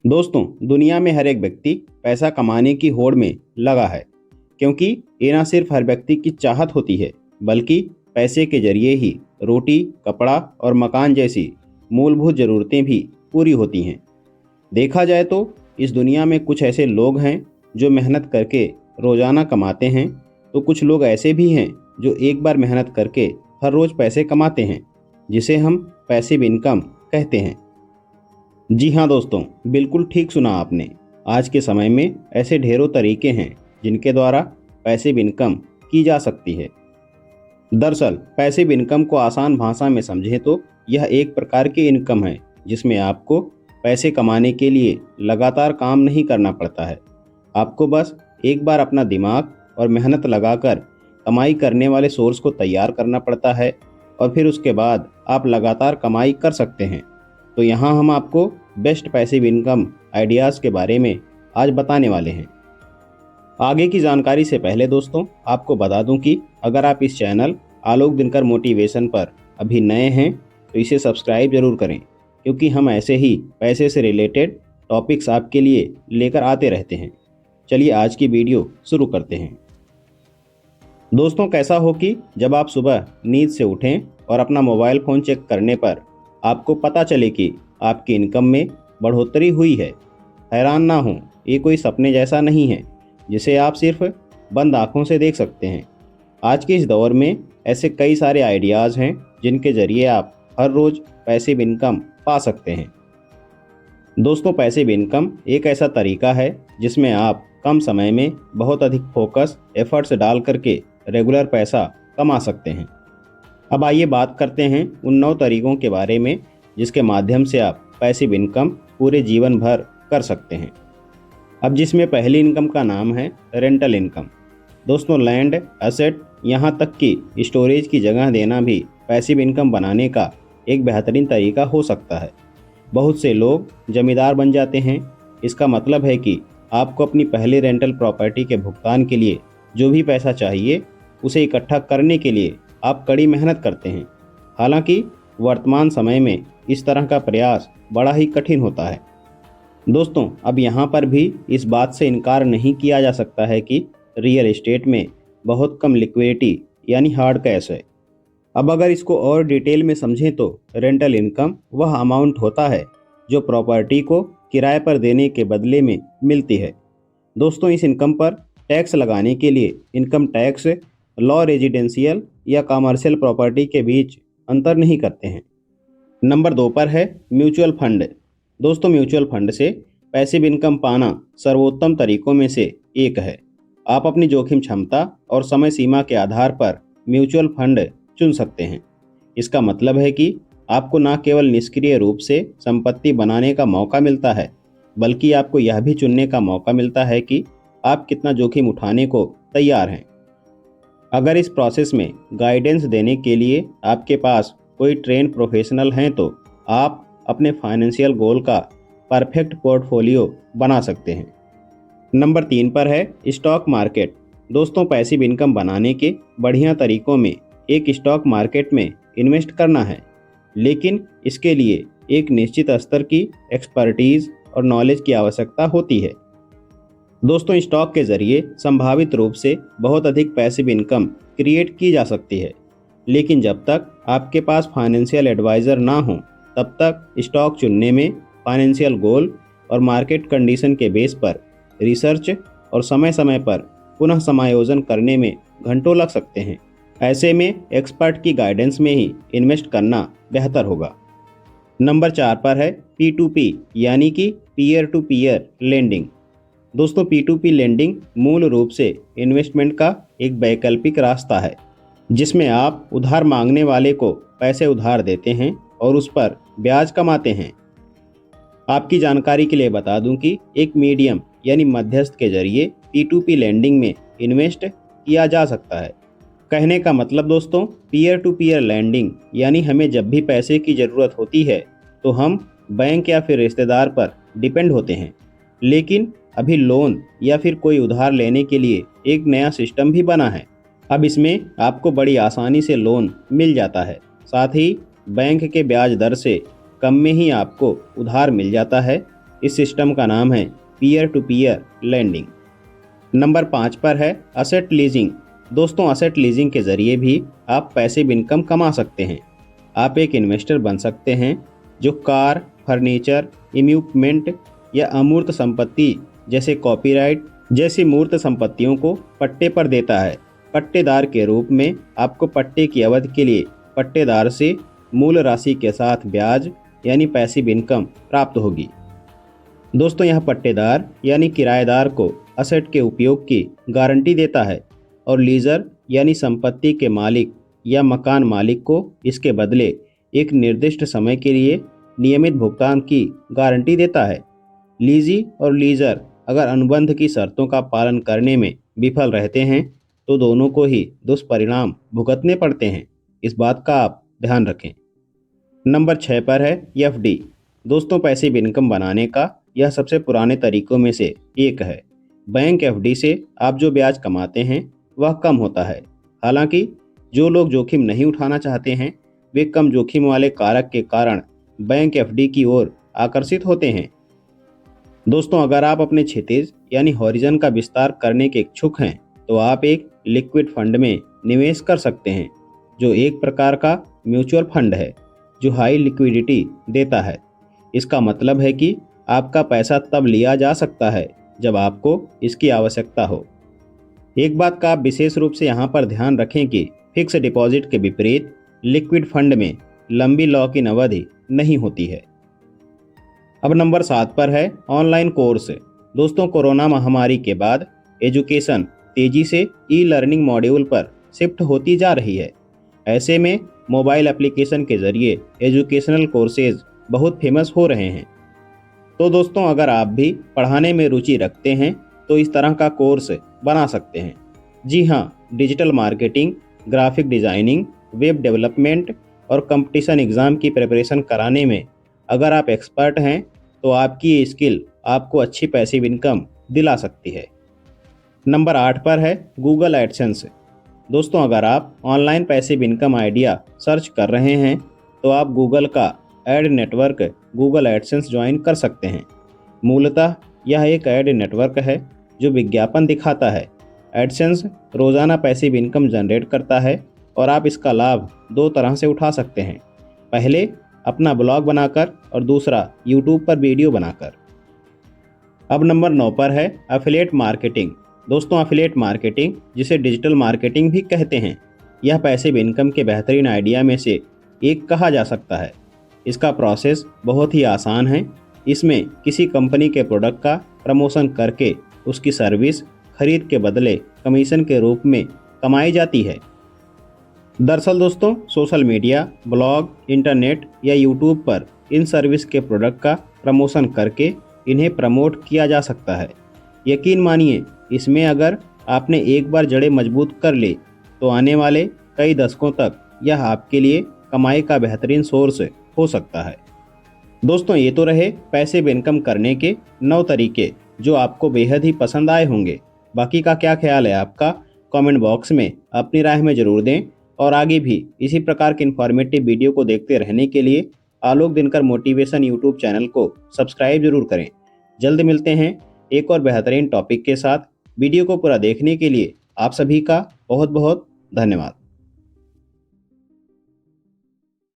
दोस्तों, दुनिया में हर एक व्यक्ति पैसा कमाने की होड़ में लगा है, क्योंकि ये ना सिर्फ हर व्यक्ति की चाहत होती है, बल्कि पैसे के जरिए ही रोटी, कपड़ा और मकान जैसी मूलभूत ज़रूरतें भी पूरी होती हैं। देखा जाए तो इस दुनिया में कुछ ऐसे लोग हैं जो मेहनत करके रोज़ाना कमाते हैं, तो कुछ लोग ऐसे भी हैं जो एक बार मेहनत करके हर रोज़ पैसे कमाते हैं, जिसे हम पैसिव इनकम कहते हैं। जी हाँ दोस्तों, बिल्कुल ठीक सुना आपने। आज के समय में ऐसे ढेरों तरीके हैं जिनके द्वारा पैसिव इनकम की जा सकती है। दरअसल पैसिव इनकम को आसान भाषा में समझें तो यह एक प्रकार की इनकम है जिसमें आपको पैसे कमाने के लिए लगातार काम नहीं करना पड़ता है। आपको बस एक बार अपना दिमाग और मेहनत लगाकर कमाई करने वाले सोर्स को तैयार करना पड़ता है और फिर उसके बाद आप लगातार कमाई कर सकते हैं। तो यहाँ हम आपको बेस्ट पैसिव इनकम आइडियाज़ के बारे में आज बताने वाले हैं। आगे की जानकारी से पहले दोस्तों, आपको बता दूं कि अगर आप इस चैनल आलोक दिनकर मोटिवेशन पर अभी नए हैं तो इसे सब्सक्राइब जरूर करें, क्योंकि हम ऐसे ही पैसे से रिलेटेड टॉपिक्स आपके लिए लेकर आते रहते हैं। चलिए आज की वीडियो शुरू करते हैं। दोस्तों, कैसा हो कि जब आप सुबह नींद से उठें और अपना मोबाइल फ़ोन चेक करने पर आपको पता चले कि आपकी इनकम में बढ़ोतरी हुई है। हैरान ना हो, ये कोई सपने जैसा नहीं है जिसे आप सिर्फ बंद आंखों से देख सकते हैं। आज के इस दौर में ऐसे कई सारे आइडियाज़ हैं जिनके ज़रिए आप हर रोज़ पैसिव इनकम पा सकते हैं। दोस्तों, पैसिव इनकम एक ऐसा तरीका है जिसमें आप कम समय में बहुत अधिक फोकस एफर्ट्स डाल करके रेगुलर पैसा कमा सकते हैं। अब आइए बात करते हैं उन 9 तरीकों के बारे में जिसके माध्यम से आप पैसिव इनकम पूरे जीवन भर कर सकते हैं। अब जिसमें पहली इनकम का नाम है रेंटल इनकम। दोस्तों, लैंड, एसेट, यहाँ तक कि स्टोरेज की जगह देना भी पैसिव इनकम बनाने का एक बेहतरीन तरीका हो सकता है। बहुत से लोग जमींदार बन जाते हैं। इसका मतलब है कि आपको अपनी पहली रेंटल प्रॉपर्टी के भुगतान के लिए जो भी पैसा चाहिए उसे इकट्ठा करने के लिए आप कड़ी मेहनत करते हैं। हालांकि वर्तमान समय में इस तरह का प्रयास बड़ा ही कठिन होता है। दोस्तों, अब यहाँ पर भी इस बात से इनकार नहीं किया जा सकता है कि रियल एस्टेट में बहुत कम लिक्विडिटी यानी हार्ड कैश है। अब अगर इसको और डिटेल में समझें तो रेंटल इनकम वह अमाउंट होता है जो प्रॉपर्टी को किराए पर देने के बदले में मिलती है। दोस्तों, इस इनकम पर टैक्स लगाने के लिए इनकम टैक्स लॉ रेजिडेंशियल या कमर्शियल प्रॉपर्टी के बीच अंतर नहीं करते हैं। नंबर 2 पर है म्यूचुअल फंड। दोस्तों, म्यूचुअल फंड से पैसिव इनकम पाना सर्वोत्तम तरीकों में से एक है। आप अपनी जोखिम क्षमता और समय सीमा के आधार पर म्यूचुअल फंड चुन सकते हैं। इसका मतलब है कि आपको न केवल निष्क्रिय रूप से संपत्ति बनाने का मौका मिलता है, बल्कि आपको यह भी चुनने का मौका मिलता है कि आप कितना जोखिम उठाने को तैयार हैं। अगर इस प्रोसेस में गाइडेंस देने के लिए आपके पास कोई ट्रेन प्रोफेशनल हैं तो आप अपने फाइनेंशियल गोल का परफेक्ट पोर्टफोलियो बना सकते हैं। नंबर 3 पर है स्टॉक मार्केट। दोस्तों, पैसिव इनकम बनाने के बढ़िया तरीकों में एक स्टॉक मार्केट में इन्वेस्ट करना है, लेकिन इसके लिए एक निश्चित स्तर की एक्सपर्टीज़ और नॉलेज की आवश्यकता होती है। दोस्तों, स्टॉक के जरिए संभावित रूप से बहुत अधिक पैसिव इनकम क्रिएट की जा सकती है, लेकिन जब तक आपके पास फाइनेंशियल एडवाइज़र ना हो तब तक स्टॉक चुनने में फाइनेंशियल गोल और मार्केट कंडीशन के बेस पर रिसर्च और समय समय पर पुनः समायोजन करने में घंटों लग सकते हैं। ऐसे में एक्सपर्ट की गाइडेंस में ही इन्वेस्ट करना बेहतर होगा। नंबर 4 पर है P2P यानी कि पीयर टू पीयर लेंडिंग। दोस्तों, P2P लेंडिंग मूल रूप से इन्वेस्टमेंट का एक वैकल्पिक रास्ता है जिसमें आप उधार मांगने वाले को पैसे उधार देते हैं और उस पर ब्याज कमाते हैं। आपकी जानकारी के लिए बता दूं कि एक मीडियम यानी मध्यस्थ के जरिए P2P लेंडिंग में इन्वेस्ट किया जा सकता है। कहने का मतलब दोस्तों, पीयर टू पीयर लेंडिंग यानी हमें जब भी पैसे की ज़रूरत होती है तो हम बैंक या फिर रिश्तेदार पर डिपेंड होते हैं, लेकिन अभी लोन या फिर कोई उधार लेने के लिए एक नया सिस्टम भी बना है। अब इसमें आपको बड़ी आसानी से लोन मिल जाता है, साथ ही बैंक के ब्याज दर से कम में ही आपको उधार मिल जाता है। इस सिस्टम का नाम है peer to peer lending. Number 5 पर है असेट लीजिंग। दोस्तों, असेट लीजिंग के जरिए भी आप पैसिव इनकम कमा सकते हैं। आप एक इन्वेस्टर बन सकते हैं जो कार, फर्नीचर, इक्विपमेंट या अमूर्त संपत्ति जैसे कॉपीराइट जैसी मूर्त संपत्तियों को पट्टे पर देता है। पट्टेदार के रूप में आपको पट्टे की अवधि के लिए पट्टेदार से मूल राशि के साथ ब्याज यानी पैसिव इनकम प्राप्त होगी। दोस्तों, यह पट्टेदार यानी किराएदार को असेट के उपयोग की गारंटी देता है और लीजर यानी संपत्ति के मालिक या मकान मालिक को इसके बदले एक निर्दिष्ट समय के लिए नियमित भुगतान की गारंटी देता है। लीजी और लीजर अगर अनुबंध की शर्तों का पालन करने में विफल रहते हैं तो दोनों को ही दुष्परिणाम भुगतने पड़ते हैं। इस बात का आप ध्यान रखें। नंबर 6 पर है एफडी। दोस्तों, पैसिव इनकम बनाने का यह सबसे पुराने तरीकों में से एक है। बैंक एफडी से आप जो ब्याज कमाते हैं वह कम होता है। हालांकि जो लोग जोखिम नहीं उठाना चाहते हैं वे कम जोखिम वाले कारक के कारण बैंक एफडी की ओर आकर्षित होते हैं। दोस्तों, अगर आप अपने क्षितिज यानी हॉरिजन का विस्तार करने के इच्छुक हैं तो आप एक लिक्विड फंड में निवेश कर सकते हैं, जो एक प्रकार का म्यूचुअल फंड है जो हाई लिक्विडिटी देता है। इसका मतलब है कि आपका पैसा तब लिया जा सकता है जब आपको इसकी आवश्यकता हो। एक बात का आप विशेष रूप से यहाँ पर ध्यान रखें कि फिक्स डिपॉजिट के विपरीत लिक्विड फंड में लंबी लॉक इन अवधि नहीं होती है। अब नंबर 7 पर है ऑनलाइन कोर्स। दोस्तों, कोरोना महामारी के बाद एजुकेशन तेजी से ई लर्निंग मॉड्यूल पर शिफ्ट होती जा रही है। ऐसे में मोबाइल एप्लीकेशन के जरिए एजुकेशनल कोर्सेज बहुत फेमस हो रहे हैं। तो दोस्तों, अगर आप भी पढ़ाने में रुचि रखते हैं तो इस तरह का कोर्स बना सकते हैं। जी हाँ, digital marketing, graphic designing, web development और कंपटीशन एग्ज़ाम की प्रिपरेशन कराने में अगर आप एक्सपर्ट हैं तो आपकी ये स्किल आपको अच्छी पैसिव इनकम दिला सकती है। नंबर 8 पर है गूगल एडसेंस। दोस्तों, अगर आप online passive income idea search कर रहे हैं तो आप गूगल का ad network Google AdSense join कर सकते हैं। मूलतः यह एक एड नेटवर्क है जो विज्ञापन दिखाता है। एडसेंस रोज़ाना पैसिव इनकम जनरेट करता है और आप इसका लाभ 2 तरह से उठा सकते हैं। पहले अपना ब्लॉग बनाकर और दूसरा यूट्यूब पर वीडियो बनाकर। अब नंबर 9 पर है एफिलिएट मार्केटिंग। दोस्तों, एफिलिएट मार्केटिंग, जिसे डिजिटल मार्केटिंग भी कहते हैं, यह पैसिव इनकम के बेहतरीन आइडिया में से एक कहा जा सकता है। इसका प्रोसेस बहुत ही आसान है। इसमें किसी कंपनी के प्रोडक्ट का प्रमोशन करके उसकी सर्विस खरीद के बदले कमीशन के रूप में कमाई जाती है। दरअसल दोस्तों, सोशल मीडिया, ब्लॉग, इंटरनेट या यूट्यूब पर इन सर्विस के प्रोडक्ट का प्रमोशन करके इन्हें प्रमोट किया जा सकता है। यकीन मानिए, इसमें अगर आपने एक बार जड़ें मजबूत कर ली तो आने वाले कई दशकों तक यह आपके लिए कमाई का बेहतरीन सोर्स हो सकता है। दोस्तों, ये तो रहे पैसिव इनकम करने के 9 तरीके जो आपको बेहद ही पसंद आए होंगे। बाकी का क्या ख्याल है आपका? कमेंट बॉक्स में अपनी राय में ज़रूर दें और आगे भी इसी प्रकार के इन्फॉर्मेटिव वीडियो को देखते रहने के लिए आलोक दिनकर मोटिवेशन यूट्यूब चैनल को सब्सक्राइब जरूर करें। जल्द मिलते हैं एक और बेहतरीन टॉपिक के साथ। वीडियो को पूरा देखने के लिए आप सभी का बहुत बहुत धन्यवाद।